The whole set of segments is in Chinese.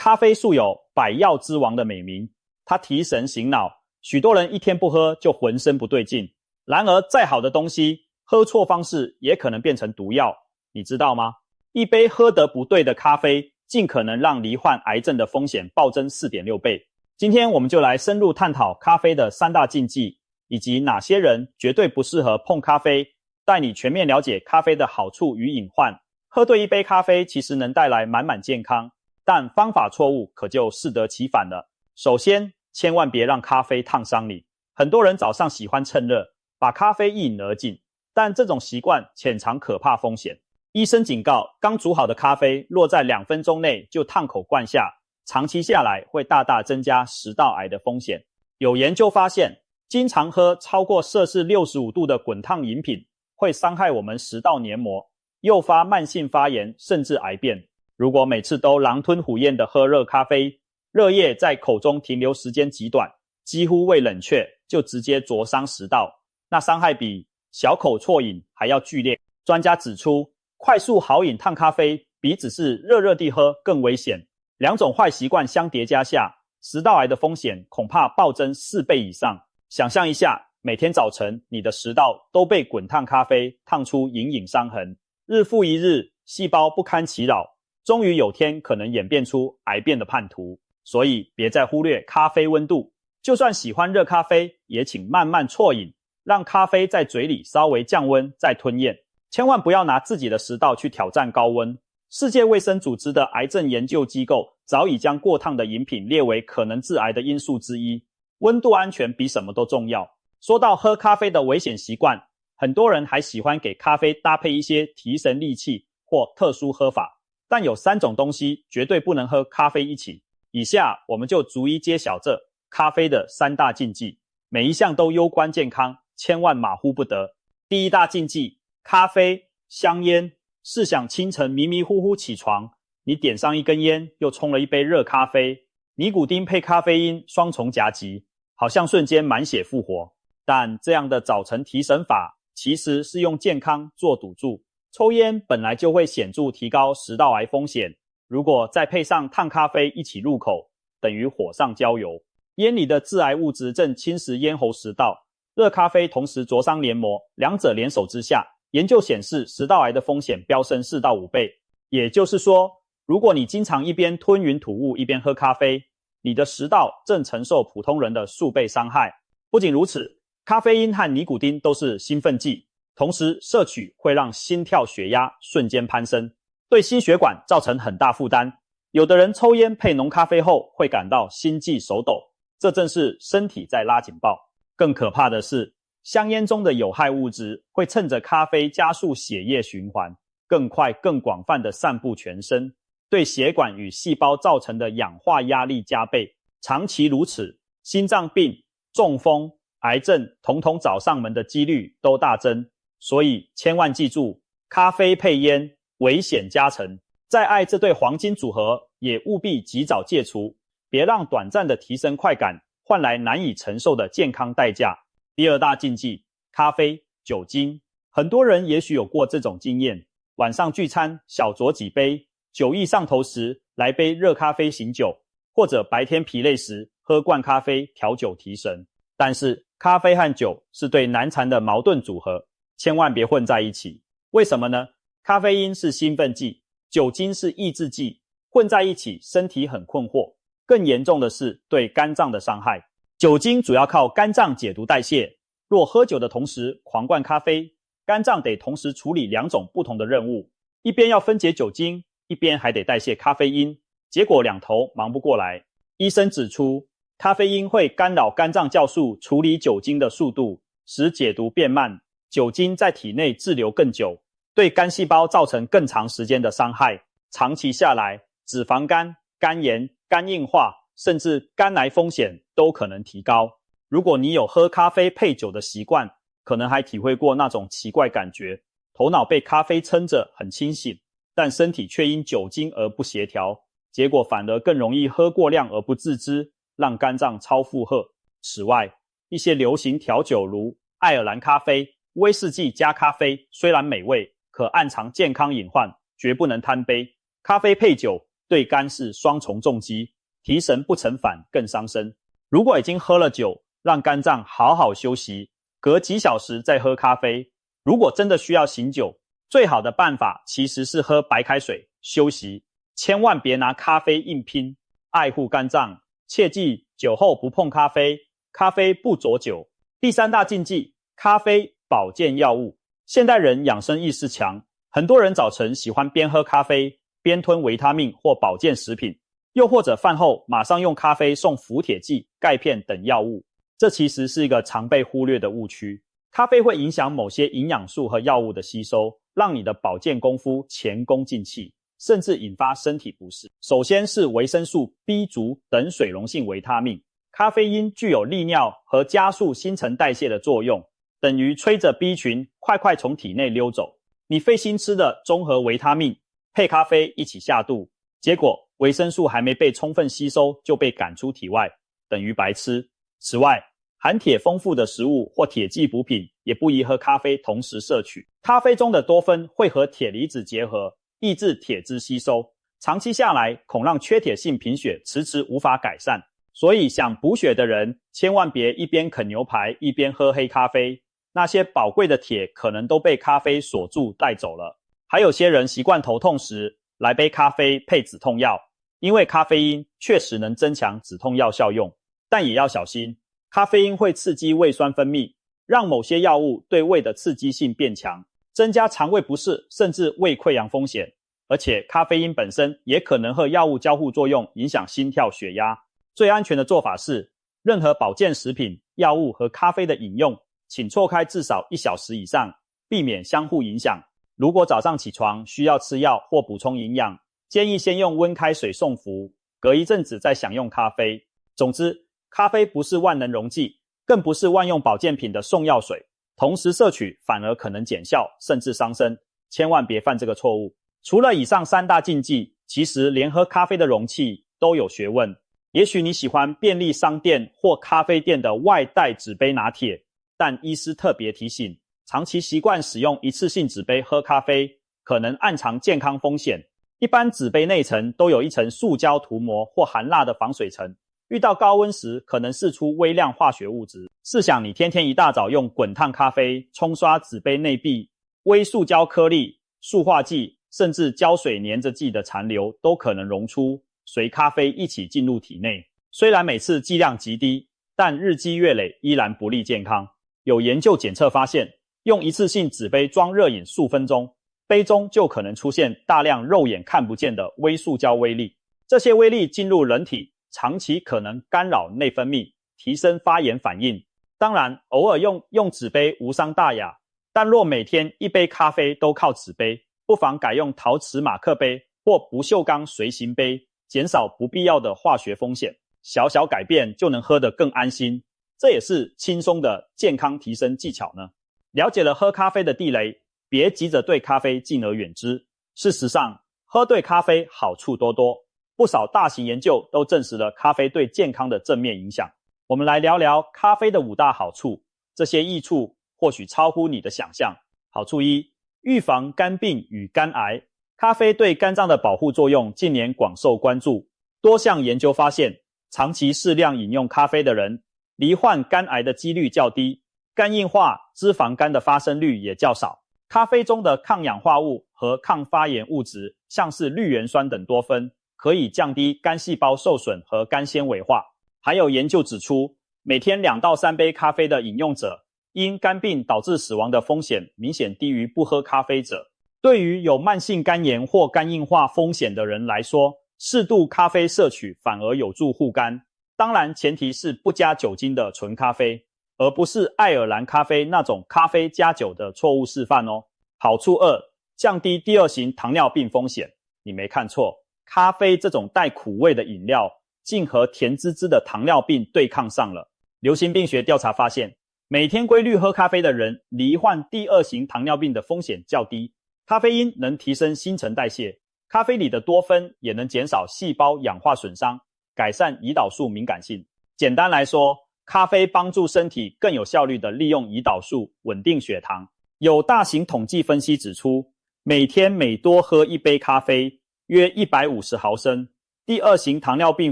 咖啡素有百药之王的美名，它提神醒脑，许多人一天不喝就浑身不对劲。然而再好的东西，喝错方式也可能变成毒药，你知道吗？一杯喝得不对的咖啡，尽可能让罹患癌症的风险暴增 4.6 倍。今天我们就来深入探讨咖啡的3大禁忌，以及哪些人绝对不适合碰咖啡，带你全面了解咖啡的好处与隐患。喝对一杯咖啡其实能带来满满健康，但方法错误可就适得其反了。首先，千万别让咖啡烫伤你。很多人早上喜欢趁热，把咖啡一饮而尽，但这种习惯潜藏可怕风险。医生警告，刚煮好的咖啡若在2分钟内就烫口灌下，长期下来会大大增加食道癌的风险。有研究发现，经常喝超过摄氏65度的滚烫饮品，会伤害我们食道黏膜，诱发慢性发炎甚至癌变。如果每次都狼吞虎咽地喝热咖啡，热液在口中停留时间极短，几乎未冷却就直接灼伤食道，那伤害比小口啜饮还要剧烈。专家指出，快速豪饮烫咖啡比只是热热地喝更危险。两种坏习惯相叠加下，食道癌的风险恐怕暴增4倍以上。想象一下，每天早晨你的食道都被滚烫咖啡烫出隐隐伤痕，日复一日，细胞不堪其扰，终于有天可能演变出癌变的叛徒。所以别再忽略咖啡温度，就算喜欢热咖啡，也请慢慢啜饮，让咖啡在嘴里稍微降温再吞咽。千万不要拿自己的食道去挑战高温。世界卫生组织的癌症研究机构早已将过烫的饮品列为可能致癌的因素之一。温度安全比什么都重要。说到喝咖啡的危险习惯，很多人还喜欢给咖啡搭配一些提神利气或特殊喝法，但有3种东西绝对不能和咖啡一起。以下我们就逐一揭晓这咖啡的3大禁忌，每一项都攸关健康，千万马虎不得。第一大禁忌，咖啡、香烟。试想清晨迷迷糊糊起床，你点上一根烟，又冲了一杯热咖啡，尼古丁配咖啡因双重夹击，好像瞬间满血复活。但这样的早晨提神法其实是用健康做赌注。抽烟本来就会显著提高食道癌风险，如果再配上烫咖啡一起入口，等于火上浇油。烟里的致癌物质正侵蚀咽喉食道，热咖啡同时灼伤黏膜，两者联手之下，研究显示食道癌的风险飙升4到5倍。也就是说，如果你经常一边吞云吐雾一边喝咖啡，你的食道正承受普通人的数倍伤害。不仅如此，咖啡因和尼古丁都是兴奋剂，同时摄取会让心跳血压瞬间攀升，对心血管造成很大负担。有的人抽烟配浓咖啡后会感到心悸手抖，这正是身体在拉警报。更可怕的是，香烟中的有害物质会趁着咖啡加速血液循环，更快更广泛地散布全身，对血管与细胞造成的氧化压力加倍。长期如此，心脏病、中风、癌症统统找上门的几率都大增。所以千万记住，咖啡配烟，危险加成。再爱这对黄金组合，也务必及早戒除，别让短暂的提神快感换来难以承受的健康代价。第二大禁忌，咖啡、酒精。很多人也许有过这种经验，晚上聚餐小酌几杯，酒意上头时来杯热咖啡醒酒，或者白天疲累时喝罐咖啡调酒提神。但是咖啡和酒是对难缠的矛盾组合，千万别混在一起。为什么呢？咖啡因是兴奋剂，酒精是抑制剂，混在一起身体很困惑。更严重的是对肝脏的伤害。酒精主要靠肝脏解毒代谢，若喝酒的同时狂灌咖啡，肝脏得同时处理2种不同的任务，一边要分解酒精，一边还得代谢咖啡因，结果2头忙不过来。医生指出，咖啡因会干扰肝脏酵素处理酒精的速度，使解毒变慢，酒精在体内滞留更久，对肝细胞造成更长时间的伤害。长期下来，脂肪肝、肝炎、肝硬化甚至肝癌风险都可能提高。如果你有喝咖啡配酒的习惯，可能还体会过那种奇怪感觉，头脑被咖啡撑着很清醒，但身体却因酒精而不协调，结果反而更容易喝过量而不自知，让肝脏超负荷。此外，一些流行调酒如爱尔兰咖啡、威士忌加咖啡虽然美味，可暗藏健康隐患，绝不能贪杯。咖啡配酒对肝是双重重击，提神不成反更伤身。如果已经喝了酒，让肝脏好好休息，隔几小时再喝咖啡。如果真的需要醒酒，最好的办法其实是喝白开水休息，千万别拿咖啡硬拼，爱护肝脏，切记酒后不碰咖啡，咖啡不佐酒。第三大禁忌，咖啡保健药物。现代人养生意识强，很多人早晨喜欢边喝咖啡边吞维他命或保健食品，又或者饭后马上用咖啡送补铁剂、钙片等药物。这其实是一个常被忽略的误区。咖啡会影响某些营养素和药物的吸收，让你的保健功夫前功尽弃，甚至引发身体不适。首先是维生素 B 族等水溶性维他命。咖啡因具有利尿和加速新陈代谢的作用，等于催着 B 群快快从体内溜走。你费心吃的综合维他命配咖啡一起下肚，结果维生素还没被充分吸收就被赶出体外，等于白吃。此外，含铁丰富的食物或铁剂补品也不宜和咖啡同时摄取。咖啡中的多酚会和铁离子结合，抑制铁质吸收，长期下来恐让缺铁性贫血迟迟无法改善。所以想补血的人千万别一边啃牛排一边喝黑咖啡，那些宝贵的铁可能都被咖啡锁住带走了。还有些人习惯头痛时来杯咖啡配止痛药，因为咖啡因确实能增强止痛药效用，但也要小心，咖啡因会刺激胃酸分泌，让某些药物对胃的刺激性变强，增加肠胃不适甚至胃溃疡风险。而且咖啡因本身也可能和药物交互作用，影响心跳血压。最安全的做法是，任何保健食品、药物和咖啡的饮用，请错开至少1小时以上，避免相互影响。如果早上起床需要吃药或补充营养，建议先用温开水送服，隔一阵子再享用咖啡。总之，咖啡不是万能溶剂，更不是万用保健品的送药水，同时摄取反而可能减效，甚至伤身，千万别犯这个错误。除了以上3大禁忌，其实连喝咖啡的容器都有学问。也许你喜欢便利商店或咖啡店的外带纸杯拿铁，但医师特别提醒，长期习惯使用一次性纸杯喝咖啡，可能暗藏健康风险。一般纸杯内层都有一层塑胶涂膜或含蜡的防水层，遇到高温时可能释出微量化学物质。试想你天天一大早用滚烫咖啡冲刷纸杯内壁，微塑胶颗粒、塑化剂甚至胶水粘着剂的残留都可能溶出，随咖啡一起进入体内。虽然每次剂量极低，但日积月累依然不利健康。有研究检测发现，用一次性纸杯装热饮数分钟，杯中就可能出现大量肉眼看不见的微塑胶微粒。这些微粒进入人体，长期可能干扰内分泌，提升发炎反应。当然，偶尔用纸杯无伤大雅，但若每天一杯咖啡都靠纸杯，不妨改用陶瓷马克杯或不锈钢随行杯，减少不必要的化学风险。小小改变就能喝得更安心，这也是轻松的健康提升技巧呢。了解了喝咖啡的地雷，别急着对咖啡敬而远之。事实上，喝对咖啡好处多多，不少大型研究都证实了咖啡对健康的正面影响。我们来聊聊咖啡的5大好处，这些益处或许超乎你的想象。好处1，预防肝病与肝癌。咖啡对肝脏的保护作用近年广受关注，多项研究发现，长期适量饮用咖啡的人，罹患肝癌的几率较低，肝硬化、脂肪肝的发生率也较少。咖啡中的抗氧化物和抗发炎物质，像是绿原酸等多酚，可以降低肝细胞受损和肝纤维化。还有研究指出，每天2到3杯咖啡的饮用者，因肝病导致死亡的风险明显低于不喝咖啡者。对于有慢性肝炎或肝硬化风险的人来说，适度咖啡摄取反而有助护肝。当然前提是不加酒精的纯咖啡，而不是爱尔兰咖啡那种咖啡加酒的错误示范哦。好处2，降低第2型糖尿病风险。你没看错，咖啡这种带苦味的饮料竟和甜滋滋的糖尿病对抗上了。流行病学调查发现，每天规律喝咖啡的人，罹患第2型糖尿病的风险较低。咖啡因能提升新陈代谢，咖啡里的多酚也能减少细胞氧化损伤，改善胰岛素敏感性。简单来说，咖啡帮助身体更有效率地利用胰岛素，稳定血糖。有大型统计分析指出，每天每多喝1杯咖啡，约150毫升，第二型糖尿病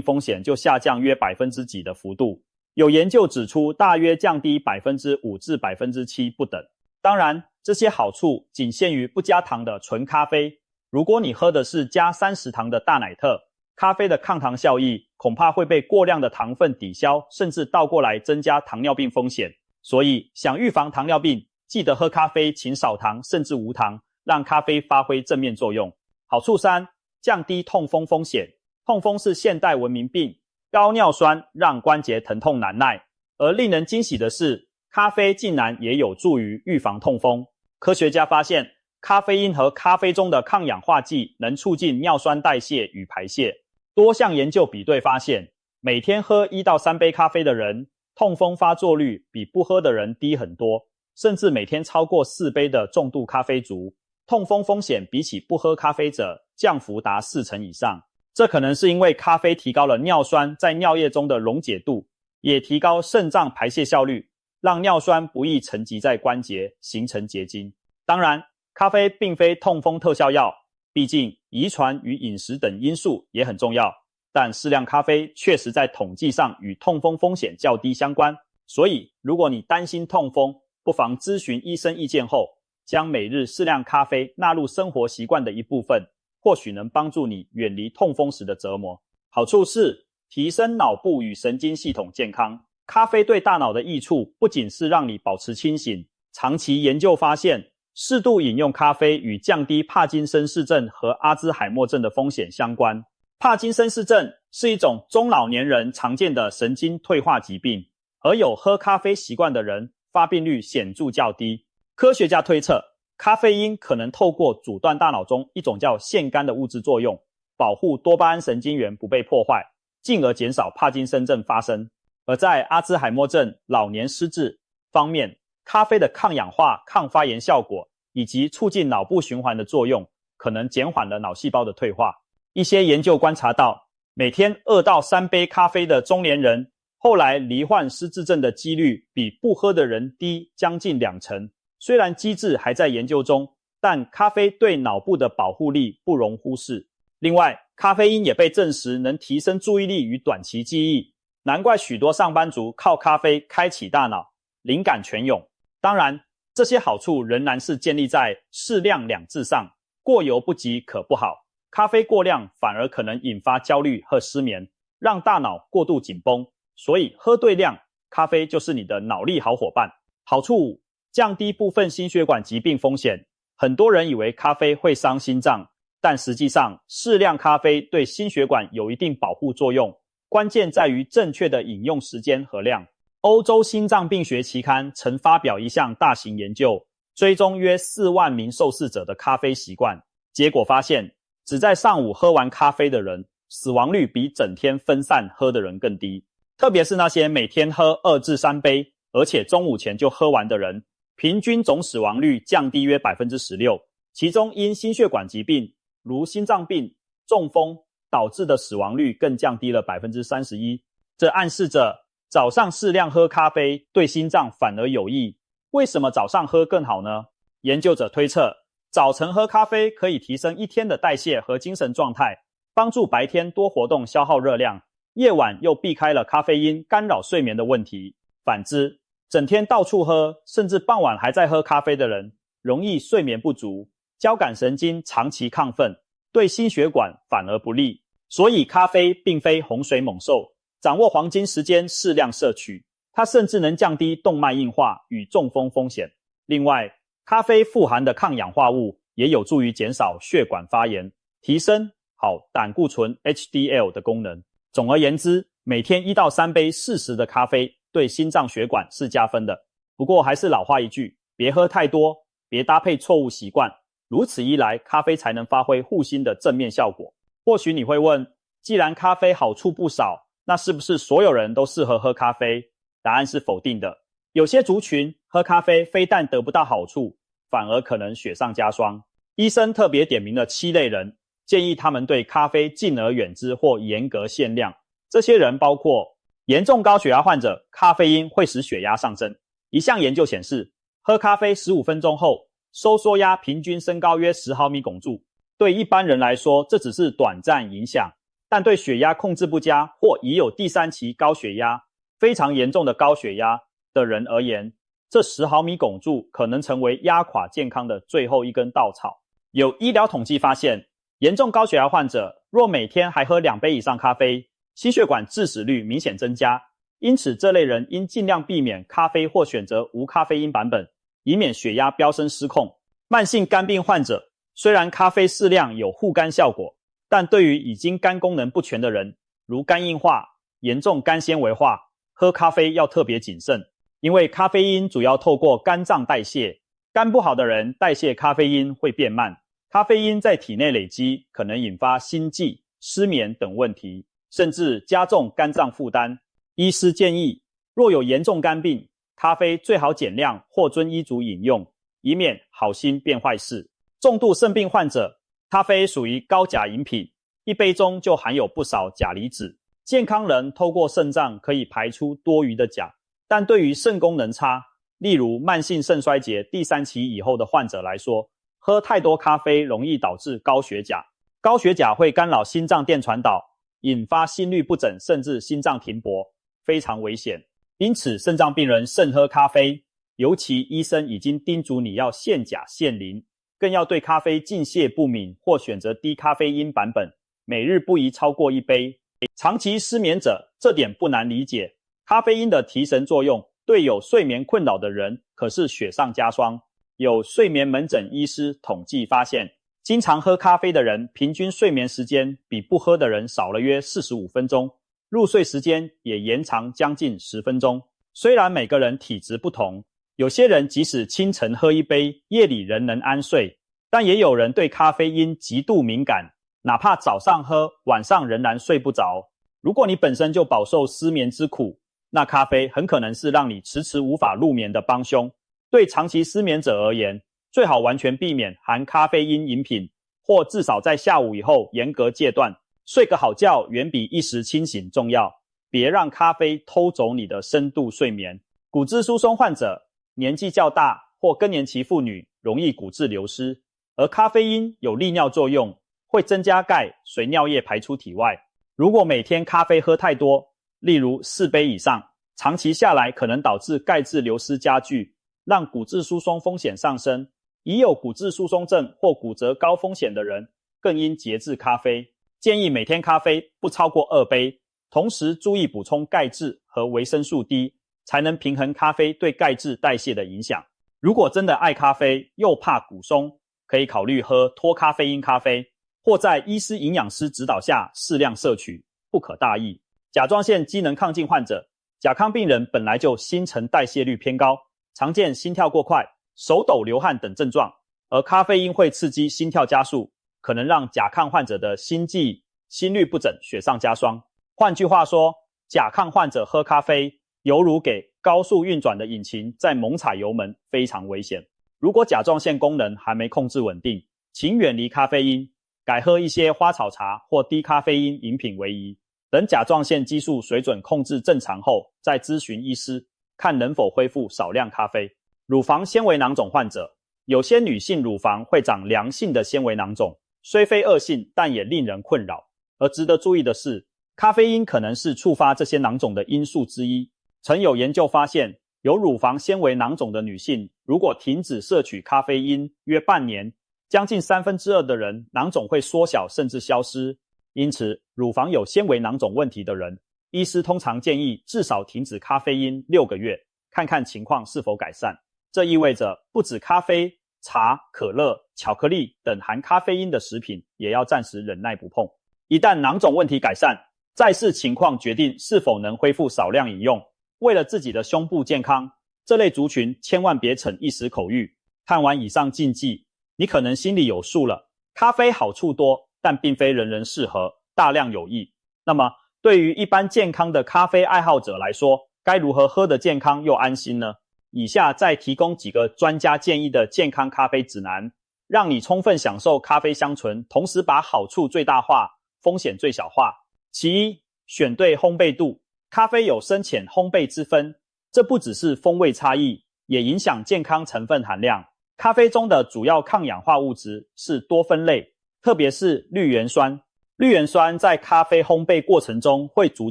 风险就下降约几% 的幅度。有研究指出，大约降低5%至7%不等。当然，这些好处仅限于不加糖的纯咖啡。如果你喝的是加30糖的大奶特，咖啡的抗糖效益恐怕会被过量的糖分抵消，甚至倒过来增加糖尿病风险。所以，想预防糖尿病，记得喝咖啡请少糖甚至无糖，让咖啡发挥正面作用。好处3，降低痛风风险。痛风是现代文明病，高尿酸让关节疼痛难耐，而令人惊喜的是，咖啡竟然也有助于预防痛风。科学家发现，咖啡因和咖啡中的抗氧化剂能促进尿酸代谢与排泄。多项研究比对发现，每天喝1到3杯咖啡的人，痛风发作率比不喝的人低很多，甚至每天超过4杯的重度咖啡族，痛风风险比起不喝咖啡者降幅达40%以上。这可能是因为咖啡提高了尿酸在尿液中的溶解度，也提高肾脏排泄效率，让尿酸不易沉积在关节形成结晶。当然，咖啡并非痛风特效药，毕竟遗传与饮食等因素也很重要，但适量咖啡确实在统计上与痛风风险较低相关。所以，如果你担心痛风，不妨咨询医生意见后，将每日适量咖啡纳入生活习惯的一部分，或许能帮助你远离痛风时的折磨。好处是提升脑部与神经系统健康。咖啡对大脑的益处不仅是让你保持清醒，长期研究发现，适度饮用咖啡与降低帕金森氏症和阿兹海默症的风险相关。帕金森氏症是一种中老年人常见的神经退化疾病，而有喝咖啡习惯的人发病率显著较低。科学家推测，咖啡因可能透过阻断大脑中一种叫腺苷的物质作用，保护多巴胺神经元不被破坏，进而减少帕金森症发生。而在阿兹海默症、老年失智方面，咖啡的抗氧化、抗发炎效果以及促进脑部循环的作用，可能减缓了脑细胞的退化。一些研究观察到，每天2到3杯咖啡的中年人，后来罹患失智症的几率比不喝的人低将近20%。虽然机制还在研究中，但咖啡对脑部的保护力不容忽视。另外，咖啡因也被证实能提升注意力与短期记忆，难怪许多上班族靠咖啡开启大脑，灵感泉涌。当然，这些好处仍然是建立在适量2字上，过犹不及可不好。咖啡过量反而可能引发焦虑和失眠，让大脑过度紧绷，所以喝对量，咖啡就是你的脑力好伙伴。好处5，降低部分心血管疾病风险。很多人以为咖啡会伤心脏，但实际上适量咖啡对心血管有一定保护作用，关键在于正确的饮用时间和量。欧洲心脏病学期刊曾发表一项大型研究，追踪约4万名受试者的咖啡习惯，结果发现，只在上午喝完咖啡的人，死亡率比整天分散喝的人更低。特别是那些每天喝2至3杯，而且中午前就喝完的人，平均总死亡率降低约 16%， 其中因心血管疾病，如心脏病、中风导致的死亡率更降低了 31%。 这暗示着早上适量喝咖啡对心脏反而有益。为什么早上喝更好呢？研究者推测，早晨喝咖啡可以提升一天的代谢和精神状态，帮助白天多活动消耗热量，夜晚又避开了咖啡因干扰睡眠的问题。反之，整天到处喝，甚至傍晚还在喝咖啡的人，容易睡眠不足，交感神经长期亢奋，对心血管反而不利。所以咖啡并非洪水猛兽，掌握黄金时间适量摄取，它甚至能降低动脉硬化与中风风险。另外，咖啡富含的抗氧化物也有助于减少血管发炎，提升好胆固醇 HDL 的功能。总而言之，每天1到3杯适时的咖啡对心脏血管是加分的。不过还是老话一句，别喝太多，别搭配错误习惯，如此一来，咖啡才能发挥护心的正面效果。或许你会问，既然咖啡好处不少，那是不是所有人都适合喝咖啡？答案是否定的。有些族群喝咖啡非但得不到好处，反而可能雪上加霜。医生特别点名了7类人，建议他们对咖啡敬而远之或严格限量。这些人包括严重高血压患者，咖啡因会使血压上升。一项研究显示，喝咖啡15分钟后，收缩压平均升高约10毫米汞柱，对一般人来说，这只是短暂影响，但对血压控制不佳或已有第3期高血压、非常严重的高血压的人而言，这10毫米汞柱可能成为压垮健康的最后一根稻草。有医疗统计发现，严重高血压患者若每天还喝2杯以上咖啡，心血管致死率明显增加。因此这类人应尽量避免咖啡或选择无咖啡因版本，以免血压飙升失控。慢性肝病患者虽然咖啡适量有护肝效果，但对于已经肝功能不全的人，如肝硬化、严重肝纤维化，喝咖啡要特别谨慎。因为咖啡因主要透过肝脏代谢，肝不好的人代谢咖啡因会变慢，咖啡因在体内累积可能引发心悸、失眠等问题，甚至加重肝脏负担。医师建议，若有严重肝病，咖啡最好减量或遵医嘱饮用，以免好心变坏事。重度肾病患者，咖啡属于高钾饮品，一杯中就含有不少钾离子。健康人透过肾脏可以排出多余的钾，但对于肾功能差，例如慢性肾衰竭第3期以后的患者来说，喝太多咖啡容易导致高血钾。高血钾会干扰心脏电传导，引发心律不整甚至心脏停泊，非常危险。因此肾脏病人慎喝咖啡，尤其医生已经叮嘱你要限钾限磷，更要对咖啡敬谢不敏或选择低咖啡因版本，每日不宜超过1杯。长期失眠者，这点不难理解，咖啡因的提神作用对有睡眠困扰的人可是雪上加霜。有睡眠门诊医师统计发现，经常喝咖啡的人平均睡眠时间比不喝的人少了约45分钟，入睡时间也延长将近10分钟。虽然每个人体质不同，有些人即使清晨喝1杯，夜里仍能安睡，但也有人对咖啡因极度敏感，哪怕早上喝，晚上仍然睡不着。如果你本身就饱受失眠之苦，那咖啡很可能是让你迟迟无法入眠的帮凶。对长期失眠者而言，最好完全避免含咖啡因饮品，或至少在下午以后严格戒断。睡个好觉远比一时清醒重要，别让咖啡偷走你的深度睡眠。骨质疏松患者、年纪较大或更年期妇女容易骨质流失，而咖啡因有利尿作用，会增加钙随尿液排出体外。如果每天咖啡喝太多，例如4杯以上，长期下来可能导致钙质流失加剧，让骨质疏松风险上升。已有骨质疏松症或骨折高风险的人更应节制咖啡，建议每天咖啡不超过2杯，同时注意补充钙质和维生素 D， 才能平衡咖啡对钙质代谢的影响。如果真的爱咖啡又怕骨松，可以考虑喝脱咖啡因咖啡，或在医师营养师指导下适量摄取，不可大意。甲状腺机能亢进患者，甲亢病人本来就新陈代谢率偏高，常见心跳过快、手抖流汗等症状，而咖啡因会刺激心跳加速，可能让甲亢患者的心悸、心律不整雪上加霜。换句话说，甲亢患者喝咖啡犹如给高速运转的引擎在猛踩油门，非常危险。如果甲状腺功能还没控制稳定，请远离咖啡因，改喝一些花草茶或低咖啡因饮品为宜。等甲状腺激素水准控制正常后，再咨询医师，看能否恢复少量咖啡。乳房纤维囊肿患者，有些女性乳房会长良性的纤维囊肿，虽非恶性，但也令人困扰。而值得注意的是，咖啡因可能是触发这些囊肿的因素之一。曾有研究发现，有乳房纤维囊肿的女性，如果停止摄取咖啡因约半年，将近2/3的人囊肿会缩小甚至消失。因此，乳房有纤维囊肿问题的人，医师通常建议至少停止咖啡因6个月，看看情况是否改善。这意味着不止咖啡、茶、可乐、巧克力等含咖啡因的食品也要暂时忍耐不碰。一旦囊肿问题改善，再视情况决定是否能恢复少量饮用。为了自己的胸部健康，这类族群千万别逞一时口欲。看完以上禁忌，你可能心里有数了。咖啡好处多，但并非人人适合，大量有益。那么，对于一般健康的咖啡爱好者来说，该如何喝得健康又安心呢？以下再提供几个专家建议的健康咖啡指南，让你充分享受咖啡香醇，同时把好处最大化，风险最小化。其一，选对烘焙度。咖啡有深浅烘焙之分，这不只是风味差异，也影响健康成分含量。咖啡中的主要抗氧化物质是多酚类，特别是绿原酸。绿原酸在咖啡烘焙过程中会逐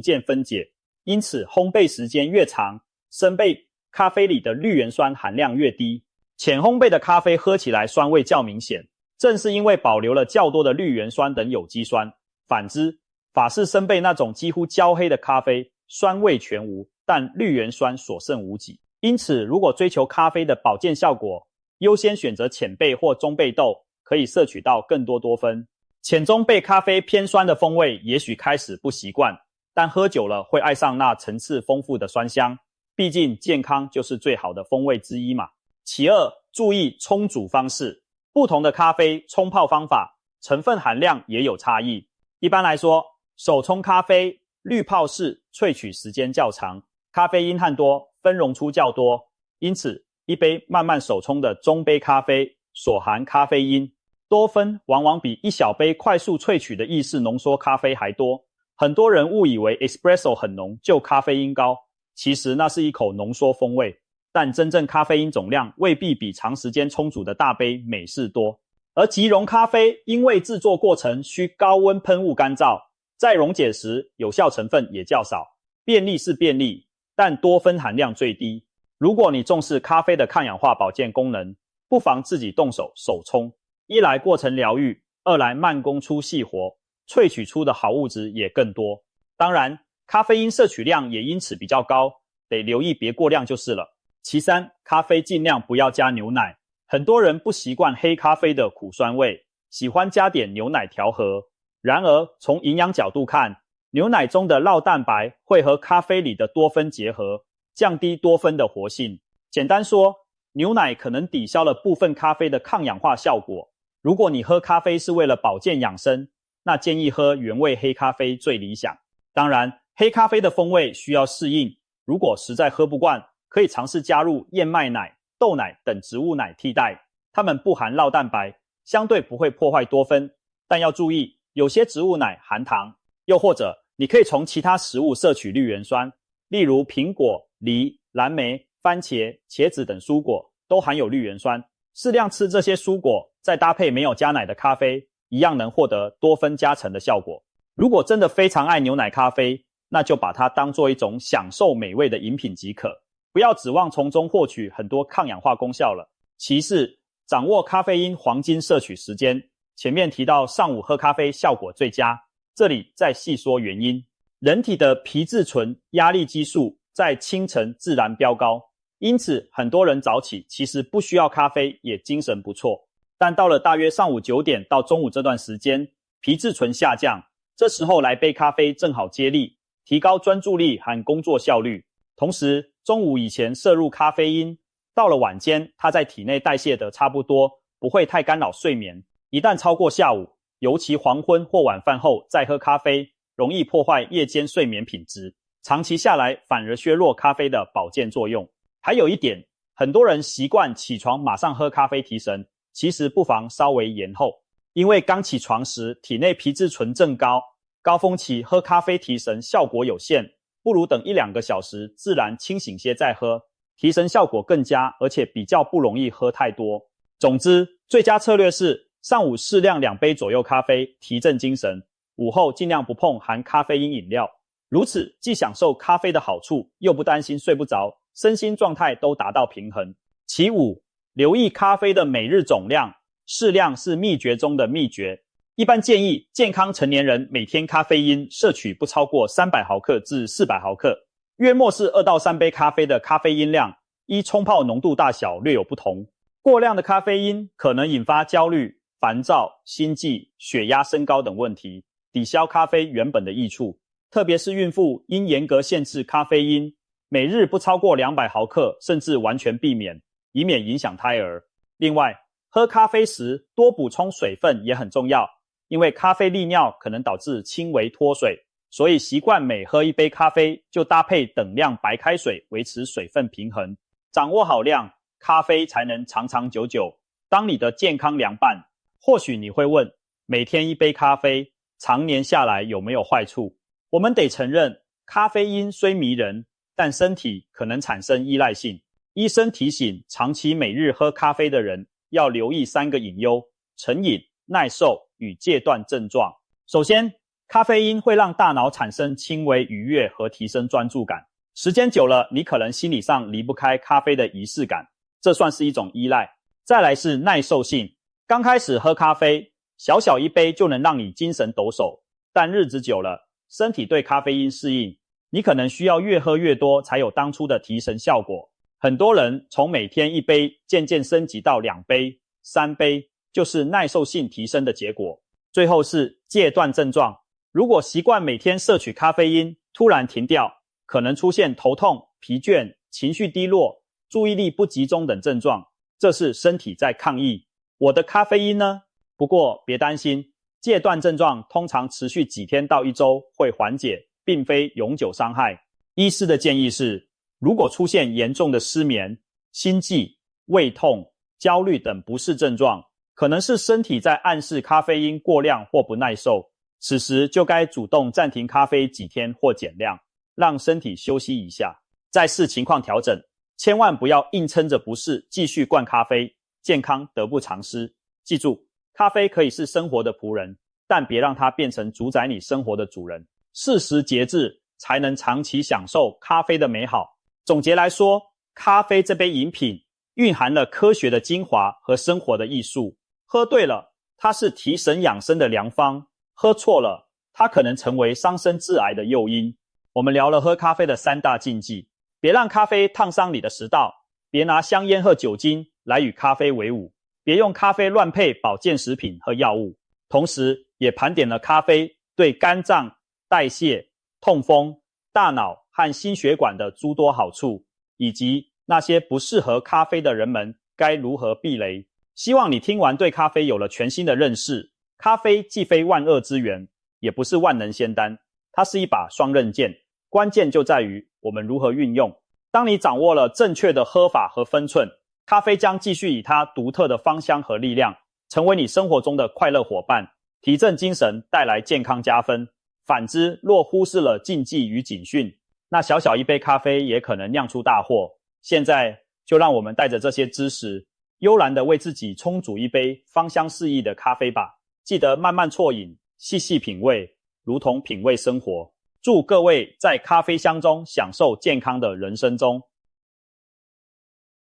渐分解，因此烘焙时间越长，深焙咖啡里的绿原酸含量越低。浅烘焙的咖啡喝起来酸味较明显，正是因为保留了较多的绿原酸等有机酸。反之，法式深焙那种几乎焦黑的咖啡，酸味全无，但绿原酸所剩无几。因此，如果追求咖啡的保健效果，优先选择浅焙或中焙豆，可以摄取到更多多酚。浅中焙咖啡偏酸的风味也许开始不习惯，但喝久了会爱上那层次丰富的酸香，毕竟健康就是最好的风味之一嘛。其二，注意冲煮方式。不同的咖啡冲泡方法，成分含量也有差异。一般来说，手冲咖啡滤泡式萃取时间较长，咖啡因含多，分溶出较多，因此一杯慢慢手冲的中杯咖啡所含咖啡因多酚往往比一小杯快速萃取的意式浓缩咖啡还多。很多人误以为 espresso 很浓就咖啡因高，其实那是一口浓缩风味，但真正咖啡因总量未必比长时间冲煮的大杯美式多。而即溶咖啡因为制作过程需高温喷雾干燥，在溶解时有效成分也较少，便利是便利，但多酚含量最低。如果你重视咖啡的抗氧化保健功能，不妨自己动手手冲，一来过程疗愈，二来慢工出细活，萃取出的好物质也更多。当然，咖啡因摄取量也因此比较高，得留意别过量就是了。其三，咖啡尽量不要加牛奶。很多人不习惯黑咖啡的苦酸味，喜欢加点牛奶调和。然而，从营养角度看，牛奶中的酪蛋白会和咖啡里的多酚结合，降低多酚的活性。简单说，牛奶可能抵消了部分咖啡的抗氧化效果。如果你喝咖啡是为了保健养生，那建议喝原味黑咖啡最理想。当然，黑咖啡的风味需要适应，如果实在喝不惯，可以尝试加入燕麦奶、豆奶等植物奶替代，它们不含酪蛋白，相对不会破坏多酚，但要注意，有些植物奶含糖。又或者，你可以从其他食物摄取绿原酸，例如苹果、梨、蓝莓、番茄、茄子等蔬果都含有绿原酸。适量吃这些蔬果，再搭配没有加奶的咖啡，一样能获得多酚加成的效果。如果真的非常爱牛奶咖啡，那就把它当作一种享受美味的饮品即可，不要指望从中获取很多抗氧化功效了。其次，掌握咖啡因黄金摄取时间。前面提到上午喝咖啡效果最佳，这里再细说原因。人体的皮质醇压力激素在清晨自然飙高，因此很多人早起其实不需要咖啡也精神不错。但到了大约上午9点到中午这段时间，皮质醇下降，这时候来杯咖啡正好接力，提高专注力和工作效率。同时，中午以前摄入咖啡因，到了晚间它在体内代谢得差不多，不会太干扰睡眠。一旦超过下午，尤其黄昏或晚饭后再喝咖啡，容易破坏夜间睡眠品质，长期下来反而削弱咖啡的保健作用。还有一点，很多人习惯起床马上喝咖啡提神，其实不妨稍微延后，因为刚起床时体内皮质醇正高，高峰期喝咖啡提神效果有限，不如等1-2个小时自然清醒些再喝，提神效果更佳，而且比较不容易喝太多。总之，最佳策略是上午适量2杯左右咖啡提振精神，午后尽量不碰含咖啡因饮料，如此既享受咖啡的好处，又不担心睡不着，身心状态都达到平衡。其五，留意咖啡的每日总量，适量是秘诀中的秘诀。一般建议健康成年人每天咖啡因摄取不超过300毫克至400毫克，约莫是2到3杯咖啡的咖啡因量，依冲泡浓度大小略有不同。过量的咖啡因可能引发焦虑、烦躁、心悸、血压升高等问题，抵消咖啡原本的益处。特别是孕妇应严格限制咖啡因，每日不超过200毫克，甚至完全避免，以免影响胎儿。另外，喝咖啡时多补充水分也很重要，因为咖啡利尿可能导致轻微脱水，所以习惯每喝1杯咖啡就搭配等量白开水维持水分平衡。掌握好量，咖啡才能长长久久，当你的健康良伴。或许你会问，每天1杯咖啡，常年下来有没有坏处？我们得承认，咖啡因虽迷人，但身体可能产生依赖性。医生提醒，长期每日喝咖啡的人要留意3个隐忧：成瘾、耐受与戒断症状。首先，咖啡因会让大脑产生轻微愉悦和提升专注感。时间久了，你可能心理上离不开咖啡的仪式感，这算是一种依赖。再来是耐受性，刚开始喝咖啡，小小一杯就能让你精神抖擞，但日子久了，身体对咖啡因适应，你可能需要越喝越多才有当初的提神效果。很多人从每天1杯渐渐升级到2杯、3杯，就是耐受性提升的结果。最后是戒断症状，如果习惯每天摄取咖啡因，突然停掉，可能出现头痛、疲倦、情绪低落、注意力不集中等症状，这是身体在抗议。我的咖啡因呢？不过别担心，戒断症状通常持续几天到1周会缓解，并非永久伤害。医师的建议是，如果出现严重的失眠、心悸、胃痛、焦虑等不适症状，可能是身体在暗示咖啡因过量或不耐受，此时就该主动暂停咖啡几天或减量，让身体休息一下，再视情况调整。千万不要硬撑着不适继续灌咖啡，健康得不偿失。记住，咖啡可以是生活的仆人，但别让它变成主宰你生活的主人。适时节制，才能长期享受咖啡的美好。总结来说，咖啡这杯饮品蕴含了科学的精华和生活的艺术。喝对了，它是提神养生的良方；喝错了，它可能成为伤身致癌的诱因。我们聊了喝咖啡的3大禁忌，别让咖啡烫伤你的食道，别拿香烟和酒精来与咖啡为伍，别用咖啡乱配保健食品和药物。同时也盘点了咖啡对肝脏、代谢、痛风、大脑和心血管的诸多好处，以及那些不适合咖啡的人们该如何避雷。希望你听完对咖啡有了全新的认识。咖啡既非万恶之源，也不是万能仙丹，它是一把双刃剑，关键就在于我们如何运用。当你掌握了正确的喝法和分寸，咖啡将继续以它独特的芳香和力量，成为你生活中的快乐伙伴，提振精神，带来健康加分。反之，若忽视了禁忌与警讯，那小小一杯咖啡也可能酿出大祸。现在就让我们带着这些知识，悠然地为自己冲煮一杯芳香四溢的咖啡吧。记得慢慢啜饮，细细品味，如同品味生活。祝各位在咖啡香中享受健康的人生中。